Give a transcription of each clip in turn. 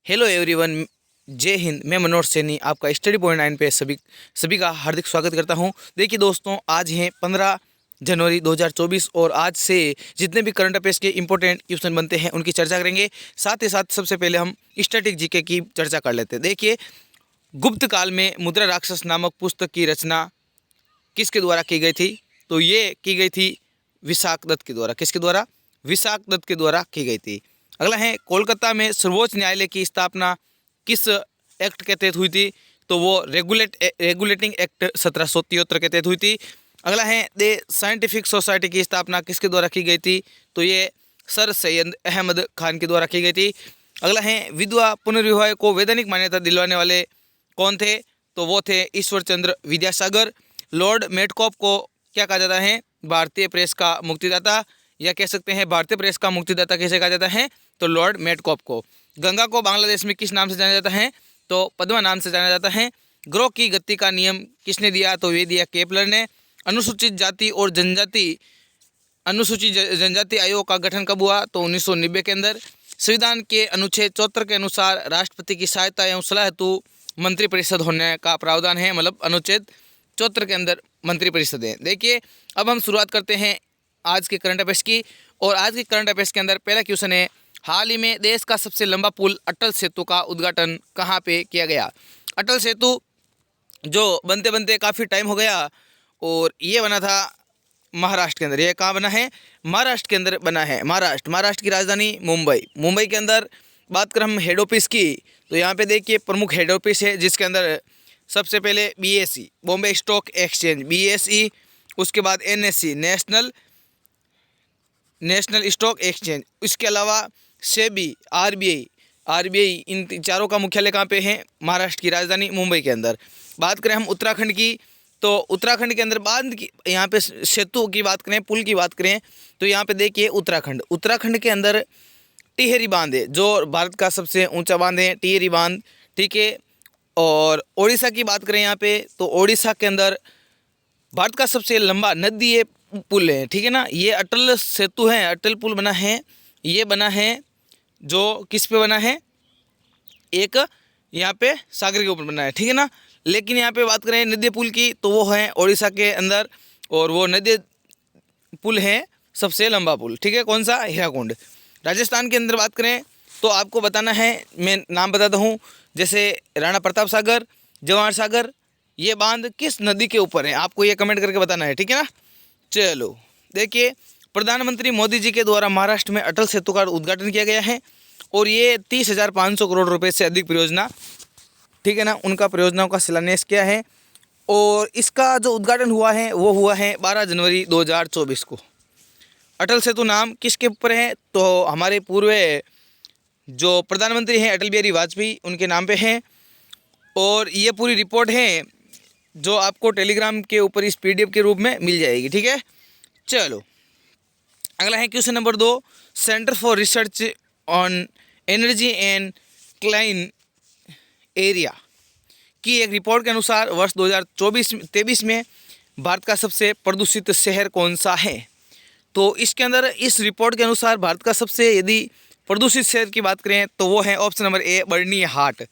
Hello everyone, जय हिंद। मैं मनोज सैनी आपका स्टडी पॉइंट 9 पे सभी का हार्दिक स्वागत करता हूं। देखिए दोस्तों, आज है 15 जनवरी 2024 और आज से जितने भी करंट अफेयर्स के इंपॉर्टेंट क्वेश्चन बनते हैं उनकी चर्चा करेंगे। साथ ही साथ सबसे पहले हम स्टैटिक जीके की चर्चा कर लेते हैं। देखिए, गुप्त काल में मुद्रा राक्षस नामक पुस्तक की रचना किसके द्वारा की गई थी? तो ये की गई थी विशाख दत्त के द्वारा। किसके द्वारा? विशाख दत्त के द्वारा की गई थी। अगला है, कोलकाता में सर्वोच्च न्यायालय की स्थापना किस एक्ट के तहत हुई थी? तो वो रेगुलेटिंग एक्ट 1773 के तहत हुई थी। अगला है, द साइंटिफिक सोसाइटी की स्थापना किसके द्वारा की गई थी? तो ये सर सैयद अहमद खान के द्वारा की गई थी। अगला है, विधवा पुनर्विवाह को वैधानिक मान्यता दिलवाने वाले कौन थे? तो वो थे ईश्वर चंद्र विद्यासागर। लॉर्ड मेटकॉफ को क्या कहा जाता है? भारतीय प्रेस का मुक्तिदाता, या कह सकते हैं भारतीय प्रेस का मुक्तिदाता कैसे कहा जाता है? तो लॉर्ड मेटकॉफ को। गंगा को बांग्लादेश में किस नाम से जाना जाता है? तो पद्मा नाम से जाना जाता है। ग्रोह की गति का नियम किसने दिया? तो ये दिया केपलर ने। अनुसूचित जाति और जनजाति आयोग का गठन कब हुआ? तो 1990 के अंदर। संविधान के अनुच्छेद 74 के अनुसार राष्ट्रपति की सहायता एवं सलाह हेतु मंत्रिपरिषद होने का प्रावधान है। मतलब अनुच्छेद 74 के अंदर मंत्रिपरिषद है। देखिए, अब हम शुरुआत करते हैं आज के करंट अफेयर्स की। और आज के करंट अफेयर्स के अंदर पहला क्वेश्चन है, हाल ही में देश का सबसे लंबा पुल अटल सेतु का उद्घाटन कहाँ पे किया गया? अटल सेतु जो बनते बनते काफ़ी टाइम हो गया और ये बना था महाराष्ट्र के अंदर। ये कहाँ बना है? महाराष्ट्र के अंदर बना है। महाराष्ट्र की राजधानी मुंबई के अंदर। बात करें हम हेड ऑफिस की, तो यहाँ पे देखिए प्रमुख हेड ऑफिस है जिसके अंदर सबसे पहले BSE Bombay stock exchange BSE, उसके बाद NSE नेशनल स्टॉक एक्सचेंज, इसके अलावा सेबी RBI इन चारों का मुख्यालय कहाँ पे है? महाराष्ट्र की राजधानी मुंबई के अंदर। बात करें हम उत्तराखंड की, तो उत्तराखंड के अंदर बांध की, यहाँ पे सेतु की बात करें, पुल की बात करें, तो यहाँ पे देखिए उत्तराखंड के अंदर टिहरी बांध है जो भारत का सबसे ऊंचा बांध है, टिहरी बांध। ठीक है। और ओडिशा की बात करें यहाँ पे, तो ओडिशा के अंदर भारत का सबसे लंबा नदी पुल है। ठीक है ना, ये अटल सेतु है, अटल पुल बना है। ये बना है जो किस पे बना है? एक यहाँ पे सागर के ऊपर बना है। ठीक है ना। लेकिन यहाँ पे बात करें नदी पुल की, तो वो है ओडिशा के अंदर, और वो नदी पुल है सबसे लंबा पुल। ठीक है, कौन सा? हीराकुंड। राजस्थान के अंदर बात करें तो आपको बताना है, मैं नाम बताता हूँ, जैसे राणा प्रताप सागर, जवाहर सागर, ये बांध किस नदी के ऊपर है? आपको ये कमेंट करके बताना है। ठीक है ना। चलो देखिए, प्रधानमंत्री मोदी जी के द्वारा महाराष्ट्र में अटल सेतु का उद्घाटन किया गया है और ये 30,500 करोड़ रुपए से अधिक परियोजना, ठीक है ना, उनका परियोजनाओं का शिलान्यास किया है। और इसका जो उद्घाटन हुआ है वो हुआ है 12 जनवरी 2024 को। अटल सेतु नाम किसके ऊपर है? तो हमारे पूर्व जो प्रधानमंत्री हैं अटल बिहारी वाजपेयी, उनके नाम पे है। और ये पूरी रिपोर्ट है जो आपको टेलीग्राम के ऊपर इस PDF के रूप में मिल जाएगी। ठीक है। चलो अगला है question number 2, centre for research on energy and clean area की एक रिपोर्ट के अनुसार वर्ष 2023 में भारत का सबसे प्रदूषित शहर कौन सा है? तो इसके अंदर इस रिपोर्ट के अनुसार भारत का सबसे यदि प्रदूषित शहर की बात करें तो वो है ऑप्शन नंबर A, बर्निहाट।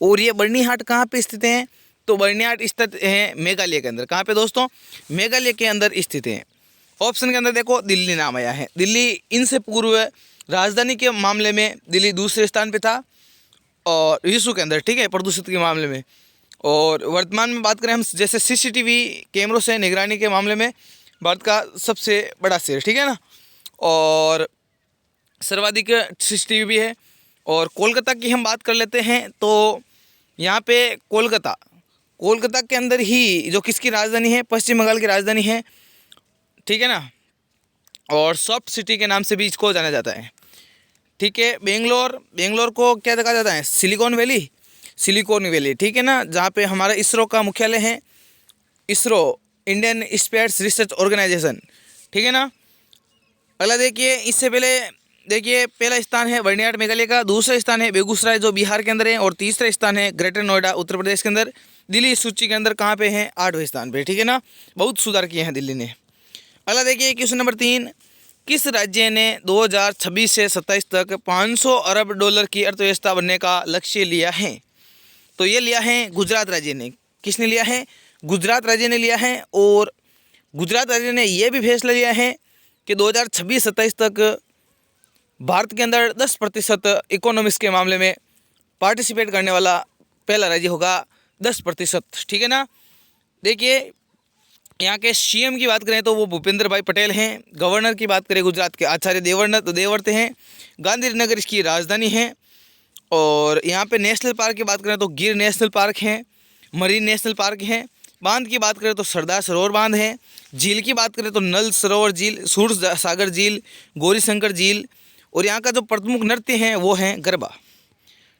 और ये बर्निहाट कहाँ पे स्थित है? तो बर्निहाट स्थित है मेघालय के अंदर। कहाँ पे दोस्तों? मेघालय के अंदर स्थित है। ऑप्शन के अंदर देखो दिल्ली नाम आया है। दिल्ली इनसे पूर्व राजधानी के मामले में दिल्ली दूसरे स्थान पे था और विश्व के अंदर, ठीक है, प्रदूषित के मामले में। और वर्तमान में बात करें हम, जैसे CCTV कैमरों से निगरानी के मामले में भारत का सबसे बड़ा शहर, ठीक है ना, और सर्वाधिक CCTV भी है। और कोलकाता की हम बात कर लेते हैं, तो यहाँ पे कोलकाता के अंदर ही जो किसकी राजधानी है? पश्चिम बंगाल की राजधानी है। ठीक है ना। और सॉफ्ट सिटी के नाम से भी इसको जाना जाता है। ठीक है। बेंगलोर को क्या कहा जाता है? सिलिकॉन वैली, ठीक है ना, जहाँ पे हमारा इसरो का मुख्यालय है। ISRO, Indian space research organisation, ठीक है ना। अगला देखिए, इससे पहले देखिए पहला स्थान है बर्निहाट मेघालय का, दूसरा स्थान है बेगूसराय जो बिहार के अंदर है, और तीसरा स्थान है ग्रेटर नोएडा उत्तर प्रदेश के अंदर। दिल्ली इस सूची के अंदर कहाँ पे है? 8वें स्थान पे। ठीक है ना, बहुत सुधार किए हैं दिल्ली ने। अगला देखिए क्वेश्चन नंबर 3, किस राज्य ने 2026 से 27 तक 500 अरब डॉलर की अर्थव्यवस्था बनने का लक्ष्य लिया है? तो ये लिया है गुजरात राज्य ने। किसने लिया है? गुजरात राज्य ने लिया है। और गुजरात राज्य ने ये भी फैसला लिया है कि 2026-27 तक भारत के अंदर 10% इकोनॉमिक्स के मामले में पार्टिसिपेट करने वाला पहला राज्य होगा 10%। ठीक है ना। देखिए यहाँ के सीएम की बात करें तो वो भूपेंद्र भाई पटेल हैं। गवर्नर की बात करें गुजरात के आचार्य देवव्रत हैं। गांधीनगर इसकी राजधानी है। और यहाँ पे नेशनल पार्क की बात करें तो गिर नेशनल पार्क है, मरीन नेशनल पार्क है। बांध की बात करें तो सरदार सरोवर बांध है। झील की बात करें तो नल सरोवर झील, सूर्य सागर झील, गौरीशंकर झील। और यहाँ का जो प्रमुख नृत्य हैं वो हैं गरबा।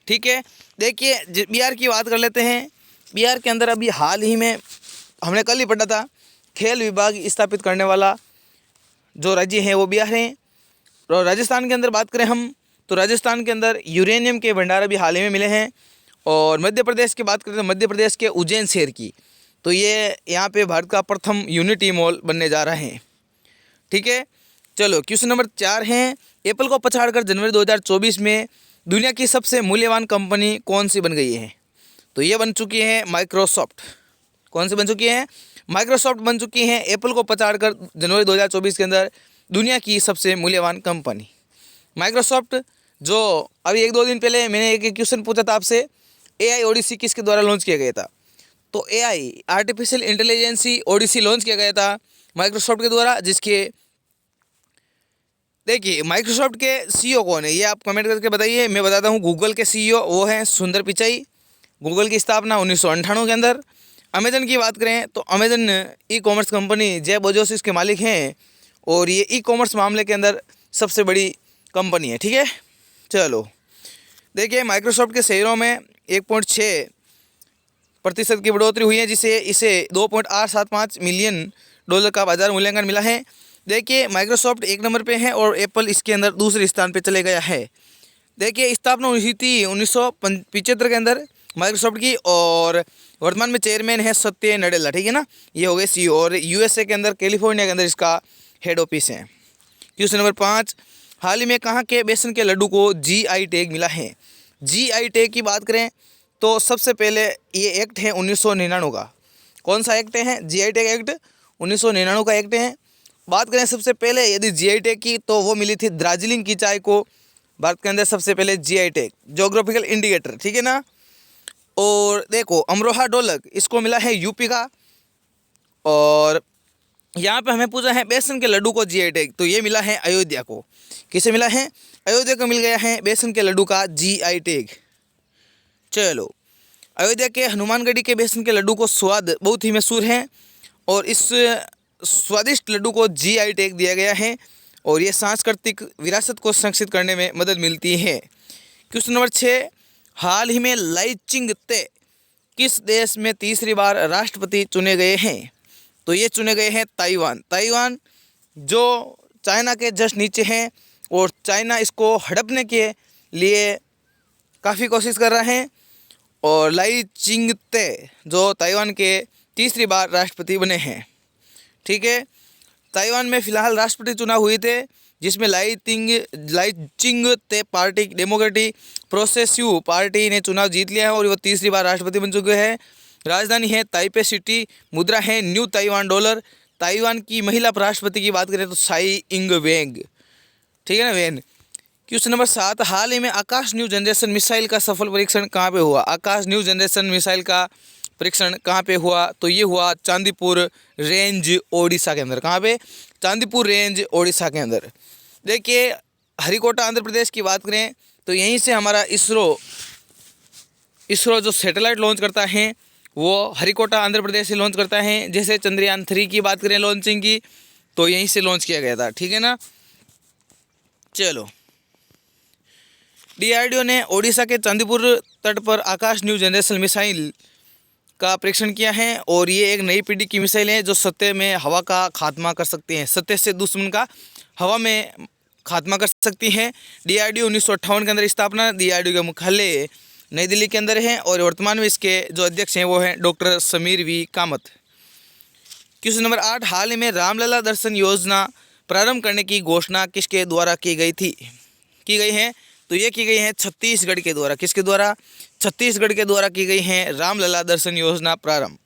ठीक है। देखिए बिहार की बात कर लेते हैं। बिहार के अंदर अभी हाल ही में हमने कल ही पढ़ा था, खेल विभाग स्थापित करने वाला जो राज्य है वो बिहार है। और राजस्थान के अंदर बात करें हम तो राजस्थान के अंदर यूरेनियम के भंडार अभी हाल ही में मिले हैं। और मध्य प्रदेश की बात करें तो मध्य प्रदेश के उज्जैन शहर की, तो ये यहाँ पे भारत का प्रथम यूनिटी मॉल बनने जा रहा है। ठीक है। चलो क्वेश्चन नंबर 4 है, एप्पल को पछाड़कर जनवरी 2024 में दुनिया की सबसे मूल्यवान कंपनी कौन सी बन गई है? तो ये बन चुकी है माइक्रोसॉफ्ट। कौन सी बन चुकी है? माइक्रोसॉफ्ट बन चुकी है एप्पल को पछाड़कर जनवरी 2024 के अंदर दुनिया की सबसे मूल्यवान कंपनी माइक्रोसॉफ्ट। जो अभी 1-2 दिन पहले मैंने एक क्वेश्चन पूछा था आपसे, AI ओडिसी किसके द्वारा लॉन्च किया गया था? तो AI artificial intelligence Odyssey launch किया गया था माइक्रोसॉफ्ट के द्वारा। जिसके देखिए माइक्रोसॉफ्ट के CEO कौन है ये आप कमेंट करके बताइए। मैं बताता हूँ गूगल के CEO वो हैं सुंदर पिचाई। गूगल की स्थापना 1998 के अंदर। अमेजन की बात करें तो Amazon ecommerce company Jeff Bezos इसके मालिक हैं। और ये ई-कॉमर्स मामले के अंदर सबसे बड़ी कंपनी है। ठीक है। चलो देखिए माइक्रोसॉफ्ट के शेयरों में 1.6% की बढ़ोतरी हुई है, जिसे इसे $2.875 मिलियन का बाजार मूल्यांकन मिला है। देखिए माइक्रोसॉफ्ट 1 नंबर पे है और एप्पल इसके अंदर दूसरे स्थान पे चले गया है। देखिए स्थापना हुई थी 1975 के अंदर माइक्रोसॉफ्ट की। और वर्तमान में चेयरमैन है सत्य नडेला। ठीक है ना। ये हो गए CEO। और USA के अंदर कैलिफोर्निया के अंदर इसका हेड ऑफिस है। क्वेश्चन नंबर 5, हाल ही में कहाँ के बेसन के लड्डू को GI टैग मिला है? GI टैग की बात करें तो सबसे पहले ये एक्ट है 1999 का। कौन सा एक्ट है? GI टैग एक्ट 1999 का एक्ट है। बात करें सबसे पहले यदि GI टैग की तो वो मिली थी दार्जिलिंग की चाय को भारत के अंदर सबसे पहले GI टैग, जोग्राफिकल इंडिकेटर। ठीक है ना। और देखो अमरोहा ढोलक इसको मिला है यूपी का। और यहाँ पे हमें पूछा है बेसन के लड्डू को GI टैग, तो ये मिला है अयोध्या को। किसे मिला है? अयोध्या को मिल गया है बेसन के लड्डू का GI टैग। चलो अयोध्या के हनुमानगढ़ी के बेसन के लड्डू को स्वाद बहुत ही मशहूर है और इस स्वादिष्ट लड्डू को GI टैग दिया गया है। और ये सांस्कृतिक विरासत को संरक्षित करने में मदद मिलती है। क्वेश्चन नंबर 6, हाल ही में लाई चिंग-ते किस देश में तीसरी बार राष्ट्रपति चुने गए हैं? तो ये चुने गए हैं ताइवान। ताइवान जो चाइना के जस्ट नीचे हैं और चाइना इसको हड़पने के लिए काफ़ी कोशिश कर रहा है। और लाई चिंग-ते जो ताइवान के तीसरी बार राष्ट्रपति बने हैं। ठीक है। ताइवान में फ़िलहाल राष्ट्रपति चुनाव हुए थे जिसमें लाई चिंग-ते पार्टी डेमोक्रेटिक प्रोग्रेसिव पार्टी ने चुनाव जीत लिया है और वो तीसरी बार राष्ट्रपति बन चुके हैं। राजधानी है ताइपे सिटी, मुद्रा है न्यू ताइवान डॉलर। ताइवान की महिला राष्ट्रपति की बात करें तो साई इंग वेंग। ठीक है ना, वेन। क्वेश्चन नंबर 7, हाल ही में आकाश न्यू जनरेशन मिसाइल का सफल परीक्षण कहाँ पे हुआ? आकाश न्यू जनरेशन मिसाइल का परीक्षण कहाँ पे हुआ? तो ये हुआ चांदीपुर रेंज ओडिशा के अंदर। कहाँ पे? चांदीपुर रेंज ओडिशा के अंदर। देखिए हरिकोटा आंध्र प्रदेश की बात करें तो यहीं से हमारा इसरो जो सैटेलाइट लॉन्च करता है वो हरिकोटा आंध्र प्रदेश से लॉन्च करता है। जैसे चंद्रयान 3 की बात करें लॉन्चिंग की तो यहीं से लॉन्च किया गया था। ठीक है ना। चलो DRDO ने ओडिशा के चांदीपुर तट पर आकाश न्यू जनरेशन मिसाइल का परीक्षण किया है और ये एक नई पीढ़ी की मिसाइल है जो सतह में हवा का खात्मा कर सकती हैं। सतह से दुश्मन का हवा में खात्मा कर सकती हैं। DRDO 1958 के अंदर स्थापना। DRDO का मुख्यालय नई दिल्ली के अंदर है और वर्तमान में इसके जो अध्यक्ष हैं वो हैं doctor Sameer V Kamat. Question number 8, हाल ही में रामलला दर्शन योजना प्रारंभ करने की घोषणा किसके द्वारा की गई है? तो ये की गई है छत्तीसगढ़ के द्वारा। किसके द्वारा? छत्तीसगढ़ के द्वारा की गई है रामलला दर्शन योजना प्रारंभ।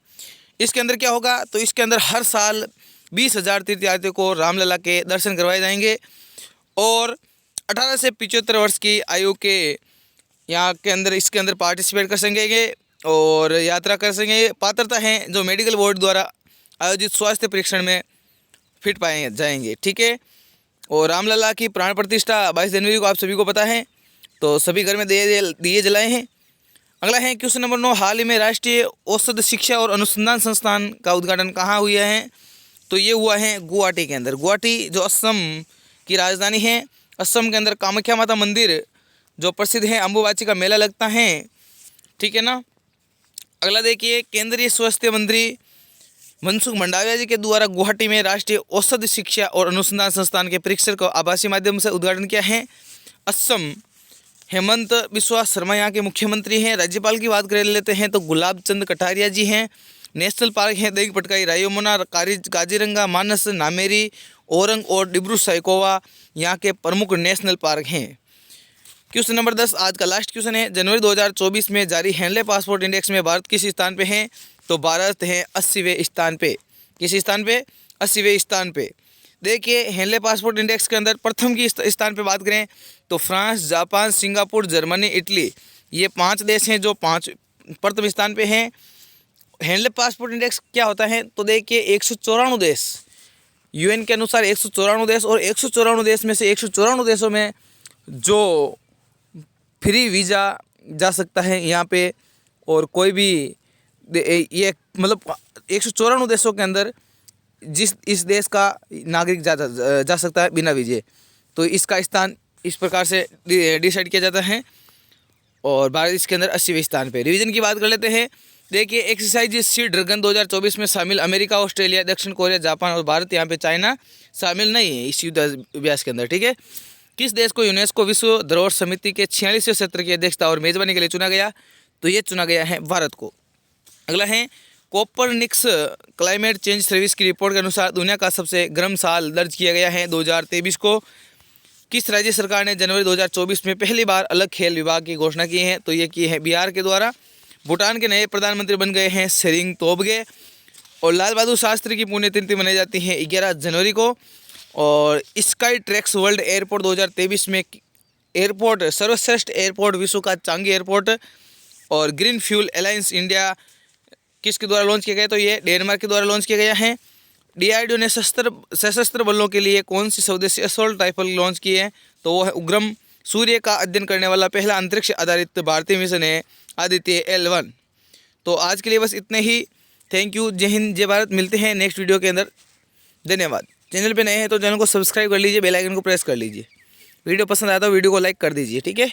इसके अंदर क्या होगा? तो इसके अंदर हर साल 20,000 तीर्थयात्रियों को रामलला के दर्शन करवाए जाएंगे और 18 से 75 वर्ष की आयु के यहाँ के अंदर इसके अंदर पार्टिसिपेट कर सकेंगे और यात्रा कर सकेंगे। पात्रता है जो मेडिकल बोर्ड द्वारा आयोजित स्वास्थ्य परीक्षण में फिट पाए जाएंगे। ठीक है। और रामलला की प्राण प्रतिष्ठा 22 जनवरी को आप सभी को पता है, तो सभी घर में दिए जलाए हैं। अगला है क्वेश्चन नंबर 9, हाल ही में राष्ट्रीय औषध शिक्षा और अनुसंधान संस्थान का उद्घाटन कहाँ हुआ है? तो ये हुआ है गुवाहाटी के अंदर। गुवाहाटी जो असम की राजधानी है, असम के अंदर कामाख्या माता मंदिर जो प्रसिद्ध है, अम्बुबाची का मेला लगता है। ठीक है ना। अगला देखिए, केंद्रीय स्वास्थ्य मंत्री मनसुख मंडाविया जी के द्वारा गुवाहाटी में राष्ट्रीय औषध शिक्षा और अनुसंधान संस्थान के परिसर को आभासी माध्यम से उद्घाटन किया है। असम हेमंत बिस्वा शर्मा यहाँ के मुख्यमंत्री हैं। राज्यपाल की बात कर लेते हैं तो गुलाब चंद कटारिया जी हैं। नेशनल पार्क है देग पटकाई, रायोमोना, काजीरंगा, मानस, नामेरी, औरंग और डिब्रू सैकोवा यहाँ के प्रमुख नेशनल पार्क हैं। क्वेश्चन नंबर 10 आज का लास्ट क्वेश्चन है, जनवरी 2024 में जारी हैंडले पासपोर्ट इंडेक्स में भारत किस स्थान पे है? तो भारत है 80वें स्थान पे। किस स्थान पे? 80वें स्थान पे। देखिए हैंडले पासपोर्ट इंडेक्स के अंदर प्रथम की स्थान पे बात करें तो France, Japan, Singapore, Germany, Italy, ये 5 देश हैं जो प्रथम स्थान पे हैं। हैंडले पासपोर्ट इंडेक्स क्या होता है? तो देखिए 194 देश, यूएन के अनुसार 194 देश, और 194 देश में से 194 देशों में जो फ्री वीज़ा जा सकता है यहाँ पे, और कोई भी ये मतलब 194 देशों के अंदर इस देश का नागरिक जा सकता है बिना वीजे। तो इसका स्थान इस प्रकार से डिसाइड किया जाता है और भारत इसके अंदर 80वें स्थान पे। रिवीजन की बात कर लेते हैं। देखिए एक्सरसाइज सी ड्रैगन 2024 में शामिल अमेरिका, ऑस्ट्रेलिया, दक्षिण कोरिया, जापान और भारत, यहाँ पे चाइना शामिल नहीं है इस युद्धाभ्यास के अंदर। ठीक है। किस देश को यूनेस्को विश्व धरोहर समिति के 46वें सत्र की अध्यक्षता और मेजबानी के लिए चुना गया? तो ये चुना गया है भारत को। अगला है कोपरनिकस क्लाइमेट चेंज सर्विस की रिपोर्ट के अनुसार दुनिया का सबसे गर्म साल दर्ज किया गया है 2023 को। किस राज्य सरकार ने जनवरी 2024 में पहली बार अलग खेल विभाग की घोषणा की है? तो ये की है बिहार के द्वारा। भूटान के नए प्रधानमंत्री बन गए हैं सेरिंग तोबगे। और लाल बहादुर शास्त्री की पुण्यतिथि मनाई जाती है 11 जनवरी को। और स्काई ट्रैक्स वर्ल्ड एयरपोर्ट 2023 में एयरपोर्ट सर्वश्रेष्ठ एयरपोर्ट विश्व का चांगी एयरपोर्ट। और ग्रीन फ्यूल अलायंस इंडिया किसके द्वारा लॉन्च किया गया? तो ये डेनमार्क के द्वारा लॉन्च किया गया है। डीआरडीओ ने सशस्त्र बलों के लिए कौन सी स्वदेशी असॉल्ट राइफल लॉन्च की है? तो वो है उग्रम। सूर्य का अध्ययन करने वाला पहला अंतरिक्ष आधारित भारतीय मिशन है आदित्य L1। तो आज के लिए बस इतने ही। Thank you. जय हिंद, जय भारत। मिलते हैं नेक्स्ट वीडियो के अंदर। धन्यवाद। चैनल पे नए हैं तो चैनल को सब्सक्राइब कर लीजिए, बेल आइकन को प्रेस कर लीजिए। वीडियो पसंद आया तो वीडियो को लाइक कर दीजिए। ठीक है।